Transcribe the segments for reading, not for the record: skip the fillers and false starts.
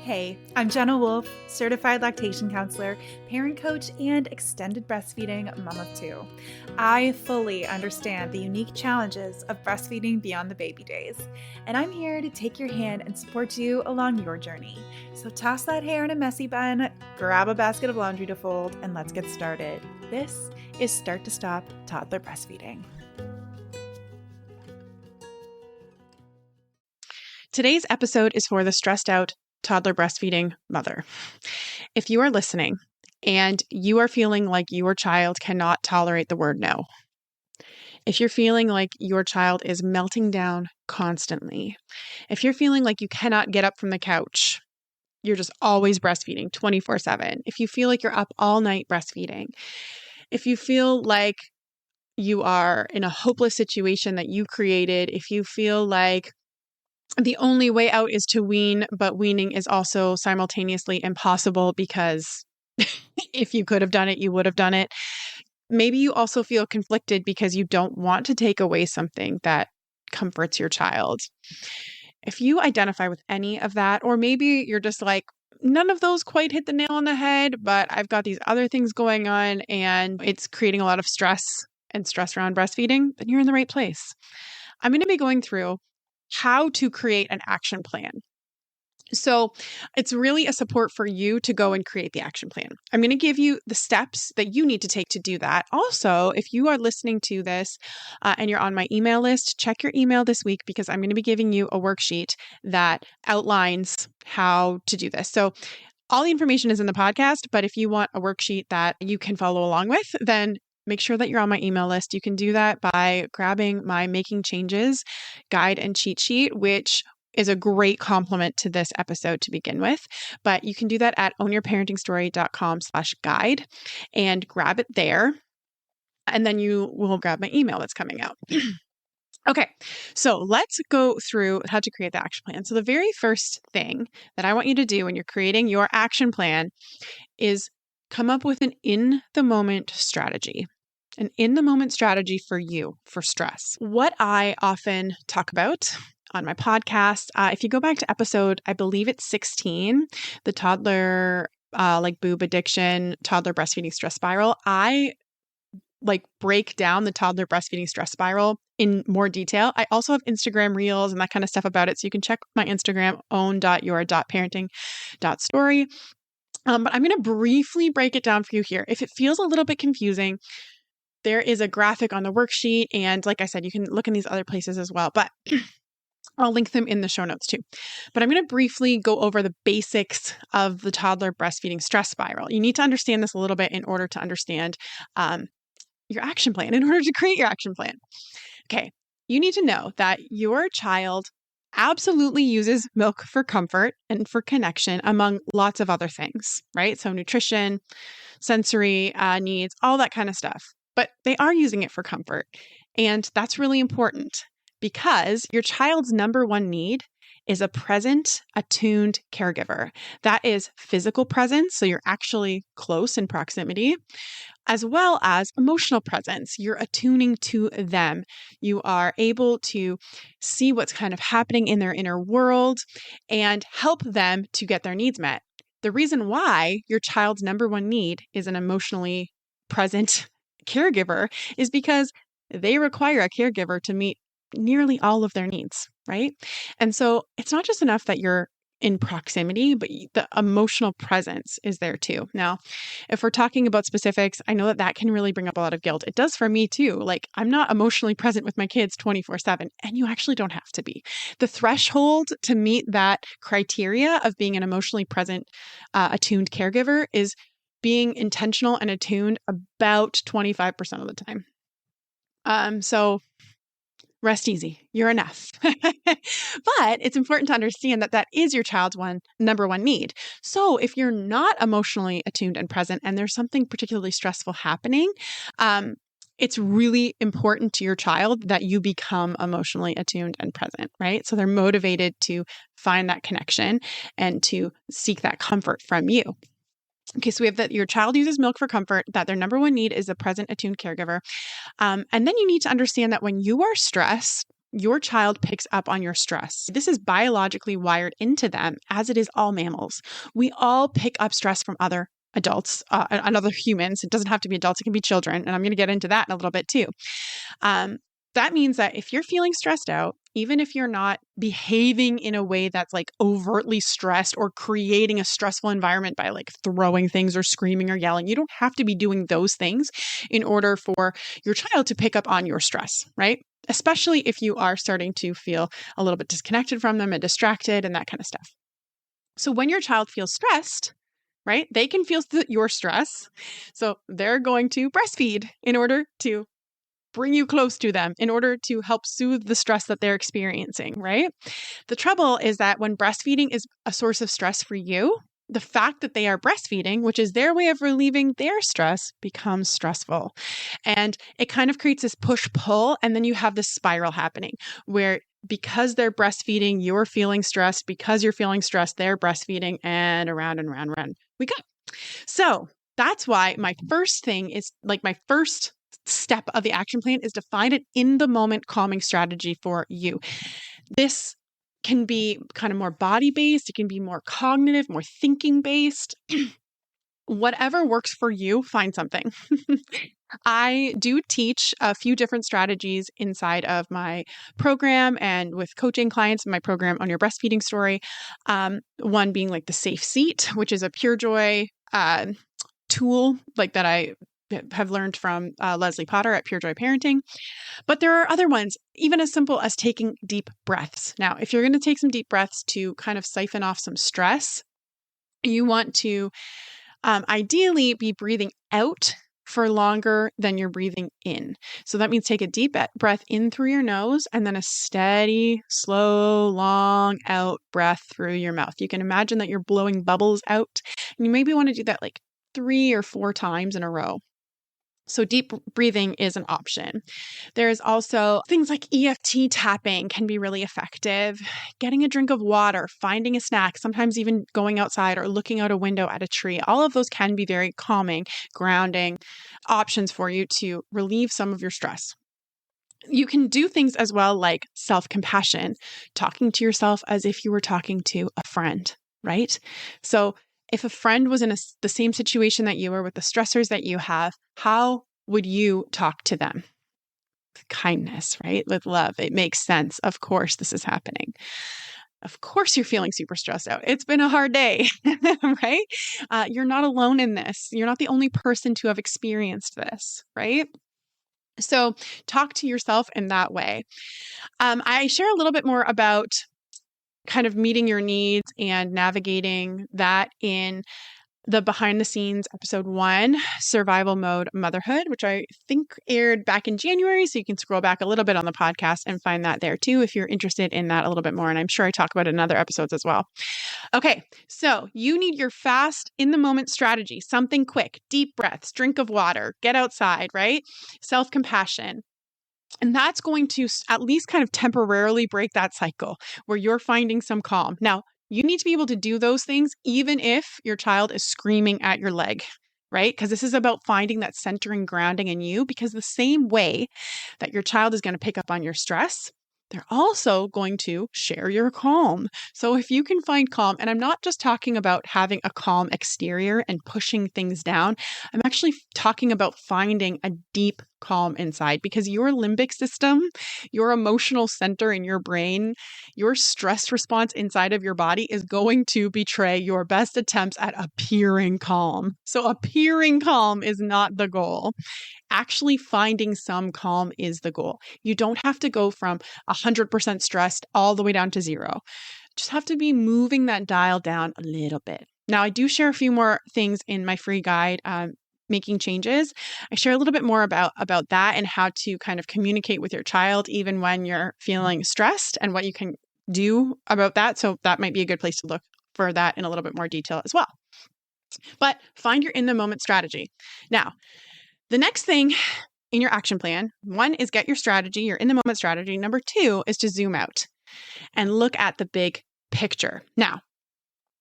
Hey, I'm Jenna Wolf, certified lactation counselor, parent coach, and extended breastfeeding mom of two. I fully understand the unique challenges of breastfeeding beyond the baby days, and I'm here to take your hand and support you along your journey. So toss that hair in a messy bun, grab a basket of laundry to fold, and let's get started. This is Start to Stop Toddler Breastfeeding. Today's episode is for the stressed out toddler breastfeeding mother. If you are listening and you are feeling like your child cannot tolerate the word no, if you're feeling like your child is melting down constantly, if you're feeling like you cannot get up from the couch, you're just always breastfeeding 24/7, if you feel like you're up all night breastfeeding, if you feel like you are in a hopeless situation that you created, if you feel like the only way out is to wean, but weaning is also simultaneously impossible because if you could have done it, you would have done it. Maybe you also feel conflicted because you don't want to take away something that comforts your child. If you identify with any of that, or maybe you're just like, none of those quite hit the nail on the head, but I've got these other things going on and it's creating a lot of stress and stress around breastfeeding, then you're in the right place. I'm going to be going through how to create an action plan. So it's really a support for you to go and create the action plan. I'm going to give you the steps that you need to take to do that. Also, if you are listening to this and you're on my email list, check your email this week because I'm going to be giving you a worksheet that outlines how to do this. So all the information is in the podcast, but if you want a worksheet that you can follow along with, then make sure that you're on my email list. You can do that by grabbing my Making Changes guide and cheat sheet, which is a great complement to this episode to begin with. But you can do that at ownyourparentingstory.com/guide and grab it there. And then you will grab my email that's coming out. Okay, so let's go through how to create the action plan. So the very first thing that I want you to do when you're creating your action plan is come up with an in-the-moment strategy. An in-the-moment strategy for you, for stress. What I often talk about on my podcast, if you go back to episode, I believe it's 16, the toddler, boob addiction, toddler breastfeeding stress spiral, I break down the toddler breastfeeding stress spiral in more detail. I also have Instagram reels and that kind of stuff about it. So you can check my Instagram, own.your.parenting.story. But I'm going to briefly break it down for you here. If it feels a little bit confusing, there is a graphic on the worksheet. And like I said, you can look in these other places as well, but I'll link them in the show notes too. But I'm going to briefly go over the basics of the toddler breastfeeding stress spiral. You need to understand this a little bit in order to understand your action plan, in order to create your action plan. Okay, you need to know that your child absolutely uses milk for comfort and for connection, among lots of other things, right? So nutrition, sensory needs, all that kind of stuff. But they are using it for comfort. And that's really important because your child's number one need is a present, attuned caregiver. That is physical presence, so you're actually close in proximity, as well as emotional presence. You're attuning to them. You are able to see what's kind of happening in their inner world and help them to get their needs met. The reason why your child's number one need is an emotionally present caregiver is because they require a caregiver to meet nearly all of their needs, right? And so it's not just enough that you're in proximity, but the emotional presence is there too. Now, if we're talking about specifics, I know that that can really bring up a lot of guilt. It does for me too. Like, I'm not emotionally present with my kids 24/7, and you actually don't have to be. The threshold to meet that criteria of being an emotionally present, attuned caregiver is being intentional and attuned about 25% of the time. So rest easy. You're enough. But it's important to understand that that is your child's number one need. So if you're not emotionally attuned and present and there's something particularly stressful happening, it's really important to your child that you become emotionally attuned and present, right? So they're motivated to find that connection and to seek that comfort from you. Okay, so we have that your child uses milk for comfort, that their number one need is a present, attuned caregiver. And then you need to understand that when you are stressed, your child picks up on your stress. This is biologically wired into them, as it is all mammals. We all pick up stress from other adults and other humans. It doesn't have to be adults, it can be children. And I'm going to get into that in a little bit too. That means that if you're feeling stressed out, even if you're not behaving in a way that's like overtly stressed or creating a stressful environment by like throwing things or screaming or yelling, you don't have to be doing those things in order for your child to pick up on your stress, right? Especially if you are starting to feel a little bit disconnected from them and distracted and that kind of stuff. So when your child feels stressed, right, they can feel your stress. So they're going to breastfeed in order to bring you close to them, in order to help soothe the stress that they're experiencing, right? The trouble is that when breastfeeding is a source of stress for you, the fact that they are breastfeeding, which is their way of relieving their stress, becomes stressful. And it kind of creates this push-pull, and then you have this spiral happening where because they're breastfeeding, you're feeling stressed. Because you're feeling stressed, they're breastfeeding, and around and around and around we go. So that's why my first thing is like my first step of the action plan is to find an in the moment calming strategy for you. This can be kind of more body based. It can be more cognitive, more thinking based. Whatever works for you, find something. I do teach a few different strategies inside of my program and with coaching clients in my program on your breastfeeding story. One being like the safe seat, which is a Pure Joy tool like that I have learned from Leslie Potter at Pure Joy Parenting. But there are other ones, even as simple as taking deep breaths. Now, if you're going to take some deep breaths to kind of siphon off some stress, you want to ideally be breathing out for longer than you're breathing in. So that means take a deep breath in through your nose and then a steady, slow, long out breath through your mouth. You can imagine that you're blowing bubbles out. And you maybe want to do that like 3 or 4 times in a row. So deep breathing is an option. There is also things like EFT tapping can be really effective. Getting a drink of water, finding a snack, sometimes even going outside or looking out a window at a tree. All of those can be very calming, grounding options for you to relieve some of your stress. You can do things as well like self-compassion, talking to yourself as if you were talking to a friend, right? So if a friend was in the same situation that you were with the stressors that you have, how would you talk to them? With kindness, right? With love. It makes sense. Of course, this is happening. Of course, you're feeling super stressed out. It's been a hard day, right? You're not alone in this. You're not the only person to have experienced this, right? So talk to yourself in that way. I share a little bit more about kind of meeting your needs and navigating that in the behind the scenes episode 1, survival mode motherhood, which I think aired back in January. So you can scroll back a little bit on the podcast and find that there too, if you're interested in that a little bit more. And I'm sure I talk about it in other episodes as well. Okay. So you need your fast in the moment strategy, something quick, deep breaths, drink of water, get outside, right? Self-compassion. And that's going to at least kind of temporarily break that cycle where you're finding some calm. Now, you need to be able to do those things even if your child is screaming at your leg, right? Because this is about finding that centering, grounding in you, because the same way that your child is going to pick up on your stress, they're also going to share your calm. So if you can find calm, and I'm not just talking about having a calm exterior and pushing things down, I'm actually talking about finding a deep calm inside, because your limbic system, your emotional center in your brain, your stress response inside of your body is going to betray your best attempts at appearing calm. So appearing calm is not the goal. Actually finding some calm is the goal. You don't have to go from 100% stressed all the way down to 0. Just have to be moving that dial down a little bit. Now, I do share a few more things in my free guide, Making Changes. I share a little bit more about that and how to kind of communicate with your child even when you're feeling stressed and what you can do about that. So that might be a good place to look for that in a little bit more detail as well. But find your in the moment strategy. Now, the next thing in your action plan, 1 is get your strategy, your in the moment strategy. Number 2 is to zoom out and look at the big picture. Now,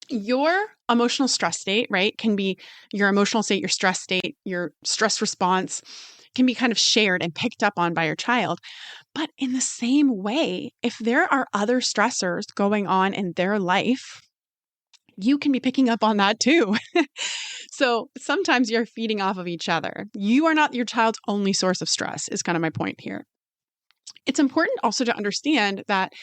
your emotional stress state, right, can be your emotional state, your stress state, your stress response, can be kind of shared and picked up on by your child. But in the same way, if there are other stressors going on in their life, you can be picking up on that too. So sometimes you're feeding off of each other. You are not your child's only source of stress, is kind of my point here. It's important also to understand that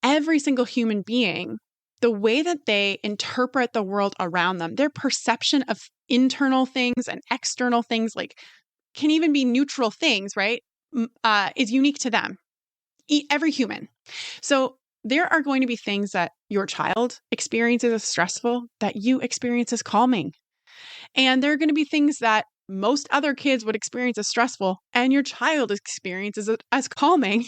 every single human being, the way that they interpret the world around them, their perception of internal things and external things, like can even be neutral things, right, is unique to them, every human. So there are going to be things that your child experiences as stressful that you experience as calming. And there are going to be things that most other kids would experience as stressful and your child experiences it as calming.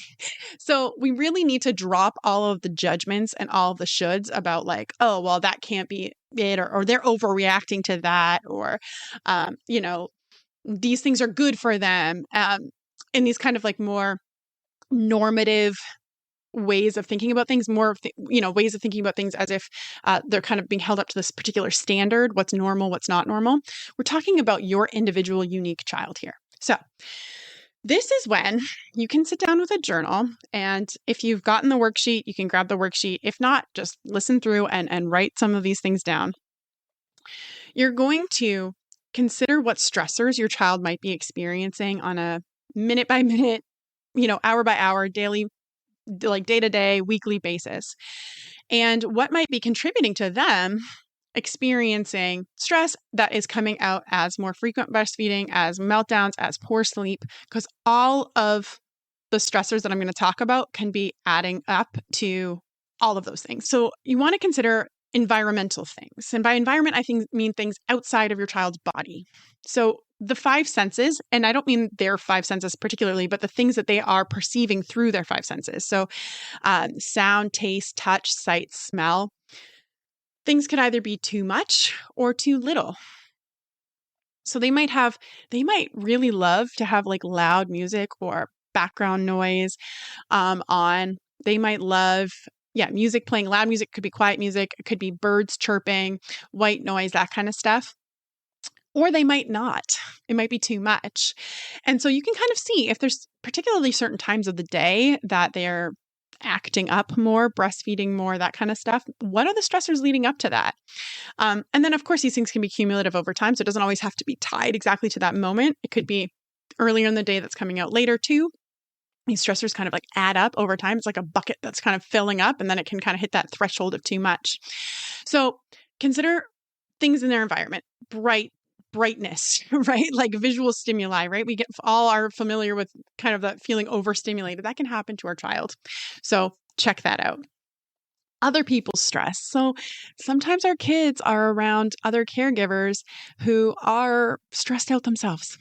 So we really need to drop all of the judgments and all of the shoulds about like, oh, well, that can't be it, or they're overreacting to that, or, these things are good for them. And these kind of like more normative ways of thinking about things, ways of thinking about things as if they're kind of being held up to this particular standard, what's normal, what's not normal. We're talking about your individual, unique child here. So this is when you can sit down with a journal, and if you've gotten the worksheet, you can grab the worksheet. If not, just listen through and write some of these things down. You're going to consider what stressors your child might be experiencing on a minute by minute, hour by hour, daily, like day-to-day, weekly basis, and what might be contributing to them experiencing stress that is coming out as more frequent breastfeeding, as meltdowns, as poor sleep, because all of the stressors that I'm going to talk about can be adding up to all of those things. So you want to consider environmental things. And by environment, I mean things outside of your child's body. So the five senses, and I don't mean their five senses particularly, but the things that they are perceiving through their five senses. So sound, taste, touch, sight, smell. Things could either be too much or too little. So they might really love to have like loud music or background noise on. They might love music playing. Loud music could be quiet music. It could be birds chirping, white noise, that kind of stuff. Or they might not. It might be too much. And so you can kind of see if there's particularly certain times of the day that they're acting up more, breastfeeding more, that kind of stuff. What are the stressors leading up to that? And then, of course, these things can be cumulative over time. So it doesn't always have to be tied exactly to that moment. It could be earlier in the day that's coming out later too. These stressors kind of like add up over time. It's like a bucket that's kind of filling up, and then it can kind of hit that threshold of too much. So consider things in their environment. Brightness, right? Like visual stimuli, right? We all are familiar with kind of that feeling overstimulated. That can happen to our child. So check that out. Other people's stress. So sometimes our kids are around other caregivers who are stressed out themselves.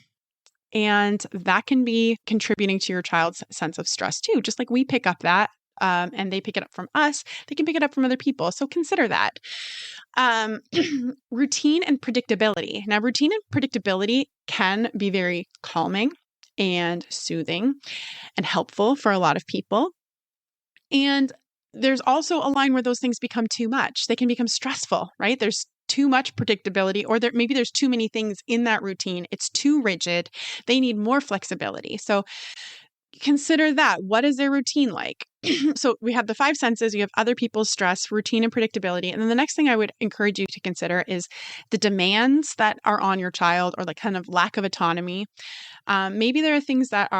And that can be contributing to your child's sense of stress too. Just like we pick up that and they pick it up from us, they can pick it up from other people. So consider that. Routine and predictability. Now, routine and predictability can be very calming and soothing and helpful for a lot of people. And there's also a line where those things become too much. They can become stressful, right? There's too much predictability, or maybe there's too many things in that routine. It's too rigid. They need more flexibility. So consider that. What is their routine like? So we have the five senses, you have other people's stress, routine and predictability. And then the next thing I would encourage you to consider is the demands that are on your child, or like kind of lack of autonomy. Maybe there are things that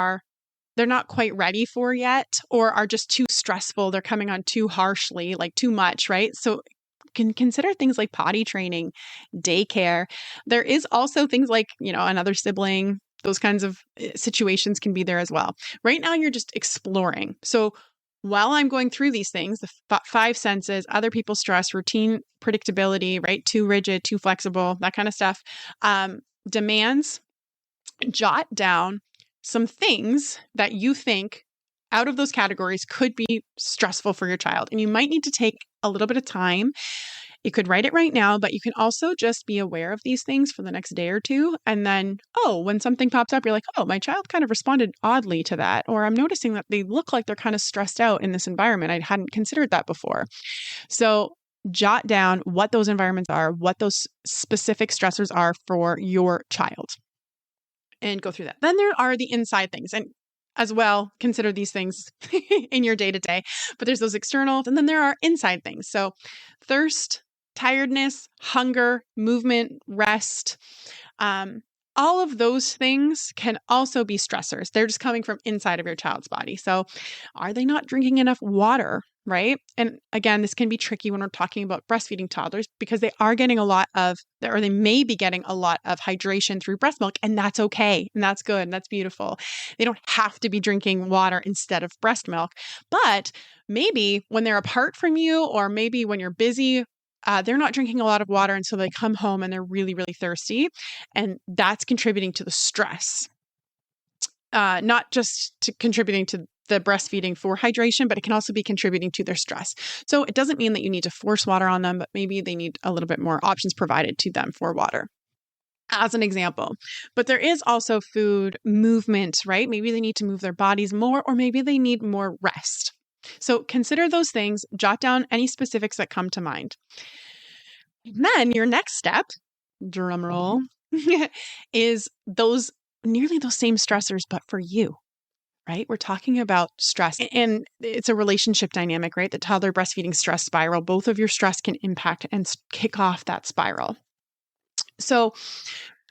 they're not quite ready for yet, or are just too stressful. They're coming on too harshly, like too much, right? So can consider things like potty training, daycare. There is also things like, another sibling. Those kinds of situations can be there as well. Right now, you're just exploring. So while I'm going through these things, the five senses, other people's stress, routine, predictability, right? Too rigid, too flexible, that kind of stuff. Demands, jot down some things that you think out of those categories could be stressful for your child. And you might need to take a little bit of time. You could write it right now, but you can also just be aware of these things for the next day or two. And then, when something pops up, you're like, my child kind of responded oddly to that. Or I'm noticing that they look like they're kind of stressed out in this environment. I hadn't considered that before. So jot down what those environments are, what those specific stressors are for your child. and go through that. Then there are the inside things, and as well, consider these things in your day to day. But there's those external, and then there are inside things. So thirst, tiredness, hunger, movement, rest. All of those things can also be stressors. They're just coming from inside of your child's body. So are they not drinking enough water? Right. And again, this can be tricky when we're talking about breastfeeding toddlers because they are getting a lot of, or they may be getting a lot of hydration through breast milk. And that's okay. And that's good. And that's beautiful. They don't have to be drinking water instead of breast milk. But maybe when they're apart from you, or maybe when you're busy, they're not drinking a lot of water. And so they come home and they're really, really thirsty. And that's contributing to the stress. Not just to contributing to the breastfeeding for hydration, but it can also be contributing to their stress. So it doesn't mean that you need to force water on them, but maybe they need a little bit more options provided to them for water, as an example. But there is also food movement, right? Maybe they need to move their bodies more, or maybe they need more rest. So consider those things, jot down any specifics that come to mind. And then your next step, drum roll, is nearly those same stressors, but for you. Right? We're talking about stress, and it's a relationship dynamic, right? The toddler breastfeeding stress spiral, both of your stress can impact and kick off that spiral. So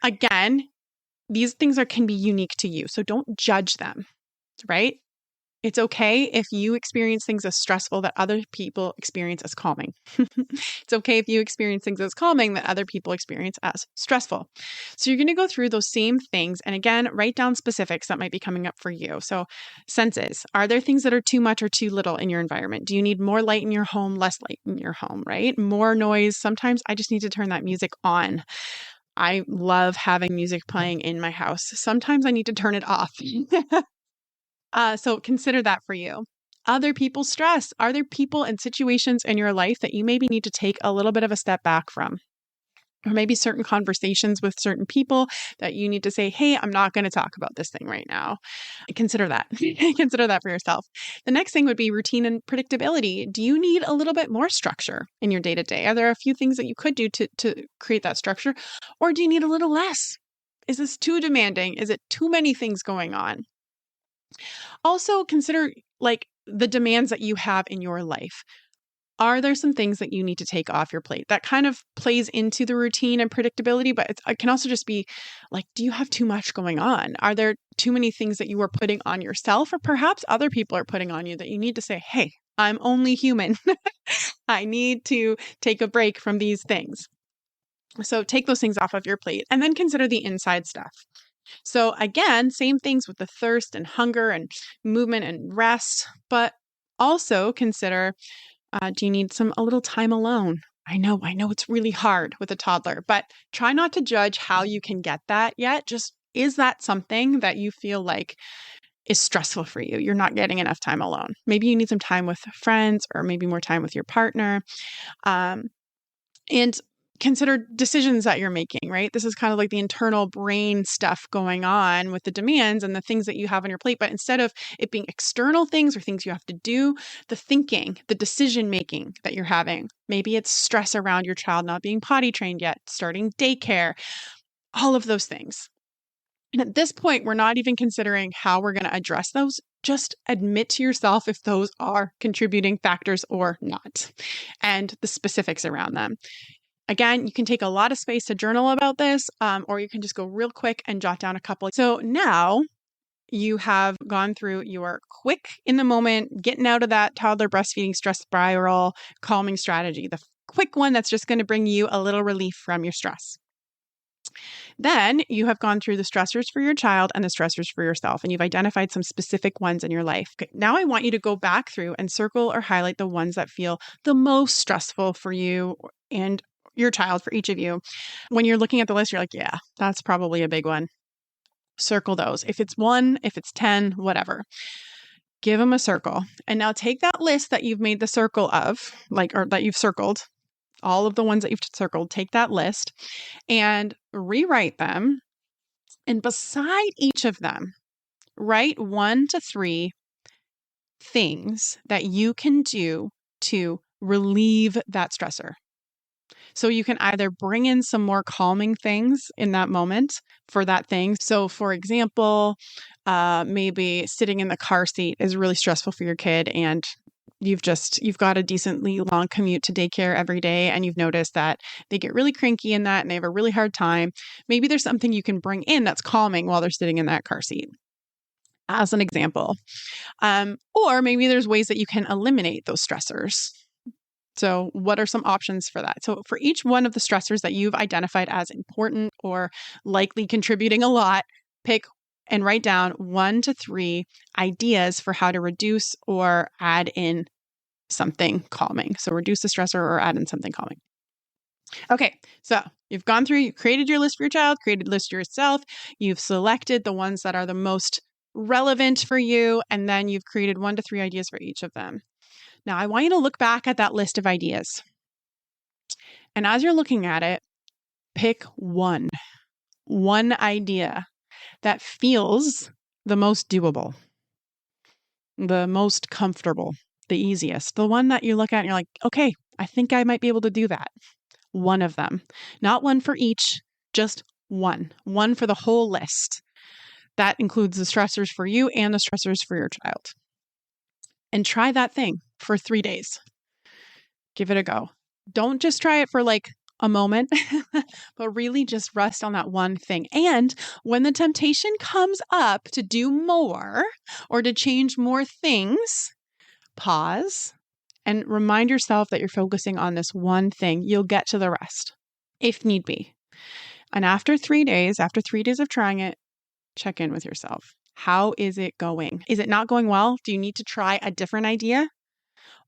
again, these things can be unique to you. So don't judge them, right? It's okay if you experience things as stressful that other people experience as calming. It's okay if you experience things as calming that other people experience as stressful. So you're going to go through those same things. And again, write down specifics that might be coming up for you. So senses, are there things that are too much or too little in your environment? Do you need more light in your home, less light in your home, right? More noise. Sometimes I just need to turn that music on. I love having music playing in my house. Sometimes I need to turn it off. So consider that for you. Other people's stress. Are there people and situations in your life that you maybe need to take a little bit of a step back from? Or maybe certain conversations with certain people that you need to say, hey, I'm not going to talk about this thing right now. Consider that. Consider that for yourself. The next thing would be routine and predictability. Do you need a little bit more structure in your day-to-day? Are there a few things that you could do to create that structure? Or do you need a little less? Is this too demanding? Is it too many things going on? Also consider the demands that you have in your life. Are there some things that you need to take off your plate? That kind of plays into the routine and predictability, but it can also just be do you have too much going on? Are there too many things that you are putting on yourself, or perhaps other people are putting on you that you need to say, hey, I'm only human. I need to take a break from these things. So take those things off of your plate, and then consider the inside stuff. So again, same things with the thirst and hunger and movement and rest, but also consider, do you need a little time alone? I know it's really hard with a toddler, but try not to judge how you can get that yet. Just, is that something that you feel like is stressful for you? You're not getting enough time alone. Maybe you need some time with friends, or maybe more time with your partner. And consider decisions that you're making, right? This is kind of like the internal brain stuff going on with the demands and the things that you have on your plate. But instead of it being external things or things you have to do, the thinking, the decision making that you're having, maybe it's stress around your child not being potty trained yet, starting daycare, all of those things. And at this point, we're not even considering how we're going to address those. Just admit to yourself if those are contributing factors or not, and the specifics around them. Again, you can take a lot of space to journal about this, or you can just go real quick and jot down a couple. So now you have gone through your quick in the moment, getting out of that toddler breastfeeding stress spiral, calming strategy, the quick one that's just going to bring you a little relief from your stress. Then you have gone through the stressors for your child and the stressors for yourself, and you've identified some specific ones in your life. Okay, now I want you to go back through and circle or highlight the ones that feel the most stressful for you and your child, for each of you. When you're looking at the list, you're like, yeah, that's probably a big one. Circle those. If it's 1, if it's 10, whatever, give them a circle. And now take that list that you've made the circle of, or that you've circled, all of the ones that you've circled, take that list and rewrite them. And beside each of them, write 1 to 3 things that you can do to relieve that stressor. So you can either bring in some more calming things in that moment for that thing. So for example, maybe sitting in the car seat is really stressful for your kid, and you've got a decently long commute to daycare every day, and you've noticed that they get really cranky in that and they have a really hard time. Maybe there's something you can bring in that's calming while they're sitting in that car seat, as an example. Or maybe there's ways that you can eliminate those stressors. So what are some options for that? So for each one of the stressors that you've identified as important or likely contributing a lot, pick and write down 1 to 3 ideas for how to reduce or add in something calming. So reduce the stressor or add in something calming. Okay, so you've gone through, you created your list for your child, created a list yourself, you've selected the ones that are the most relevant for you, and then you've created 1 to 3 ideas for each of them. Now, I want you to look back at that list of ideas. And as you're looking at it, pick one idea that feels the most doable, the most comfortable, the easiest, the one that you look at and you're like, okay, I think I might be able to do that. One of them, not one for each, just one for the whole list. That includes the stressors for you and the stressors for your child. And try that thing for 3 days. Give it a go. Don't just try it for like a moment, but really just rest on that one thing. And when the temptation comes up to do more or to change more things, pause and remind yourself that you're focusing on this one thing. You'll get to the rest if need be. And after 3 days of trying it, check in with yourself. How is it going? Is it not going well? Do you need to try a different idea?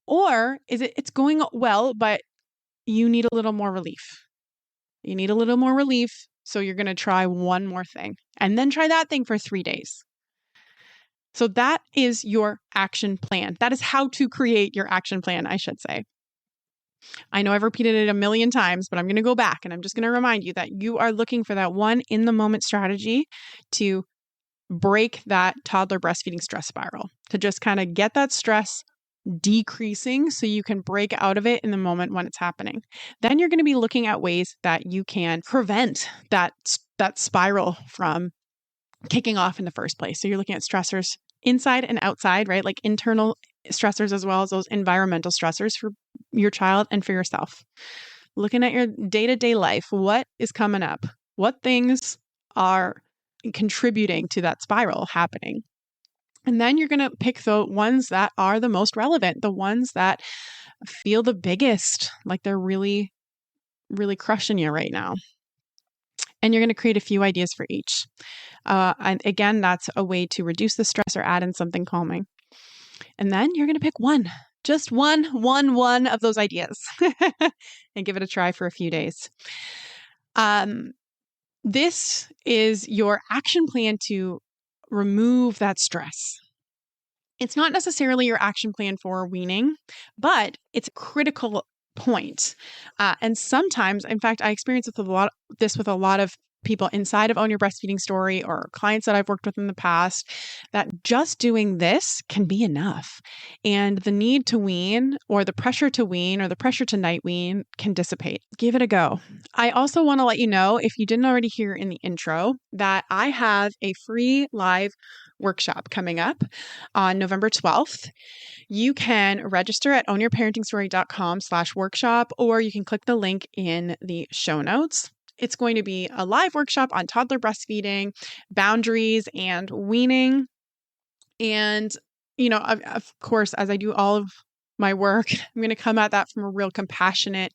Or is it's going well, but you need a little more relief? You need a little more relief, so you're going to try one more thing and then try that thing for 3 days. So that is your action plan. That is how to create your action plan, I should say. I know I've repeated it a million times, but I'm going to go back and I'm just going to remind you that you are looking for that one in the moment strategy to break that toddler breastfeeding stress spiral, to just kind of get that stress decreasing so you can break out of it in the moment when it's happening. Then you're going to be looking at ways that you can prevent that spiral from kicking off in the first place. So you're looking at stressors inside and outside, right? Like internal stressors as well as those environmental stressors for your child and for yourself. Looking at your day-to-day life, what is coming up? What things are contributing to that spiral happening? And then you're going to pick the ones that are the most relevant, the ones that feel the biggest, like they're really, really crushing you right now. And you're going to create a few ideas for each. And again, that's a way to reduce the stress or add in something calming. And then you're going to pick one, just one of those ideas and give it a try for a few days. This is your action plan to remove that stress. It's not necessarily your action plan for weaning, but it's a critical point. And sometimes, in fact, I experience with a lot of people inside of Own Your Breastfeeding Story or clients that I've worked with in the past, that just doing this can be enough. And the need to wean or the pressure to wean or the pressure to night wean can dissipate. Give it a go. I also want to let you know, if you didn't already hear in the intro, that I have a free live workshop coming up on November 12th. You can register at ownyourparentingstory.com/workshop, or you can click the link in the show notes. It's going to be a live workshop on toddler breastfeeding, boundaries, and weaning. And, of course, as I do all of my work, I'm going to come at that from a real compassionate,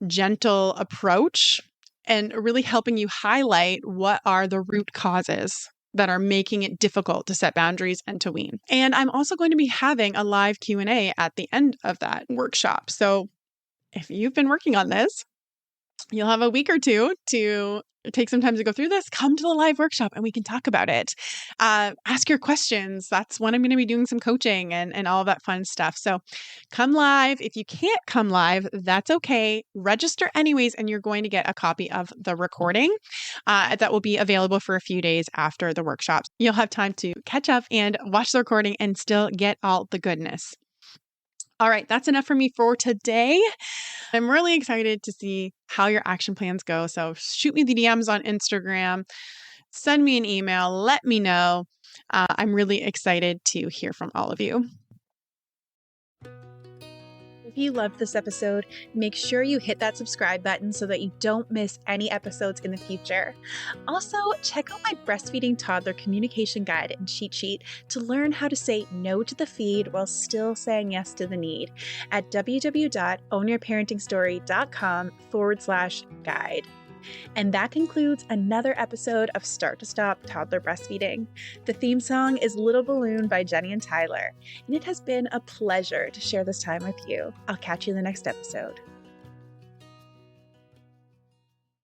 gentle approach, and really helping you highlight what are the root causes that are making it difficult to set boundaries and to wean. And I'm also going to be having a live Q&A at the end of that workshop. So if you've been working on this, you'll have a week or two to take some time to go through this. Come to the live workshop and we can talk about it. Ask your questions. That's when I'm going to be doing some coaching and all of that fun stuff. So come live. If you can't come live, that's okay. Register anyways, and you're going to get a copy of the recording that will be available for a few days after the workshop. You'll have time to catch up and watch the recording and still get all the goodness. All right, that's enough for me for today. I'm really excited to see how your action plans go. So shoot me the DMs on Instagram, send me an email, let me know. I'm really excited to hear from all of you. If you loved this episode, make sure you hit that subscribe button so that you don't miss any episodes in the future. Also, check out my breastfeeding toddler communication guide and cheat sheet to learn how to say no to the feed while still saying yes to the need at www.ownyourparentingstory.com/guide. And that concludes another episode of Start to Stop Toddler Breastfeeding. The theme song is Little Balloon by Jenny and Tyler, and it has been a pleasure to share this time with you. I'll catch you in the next episode.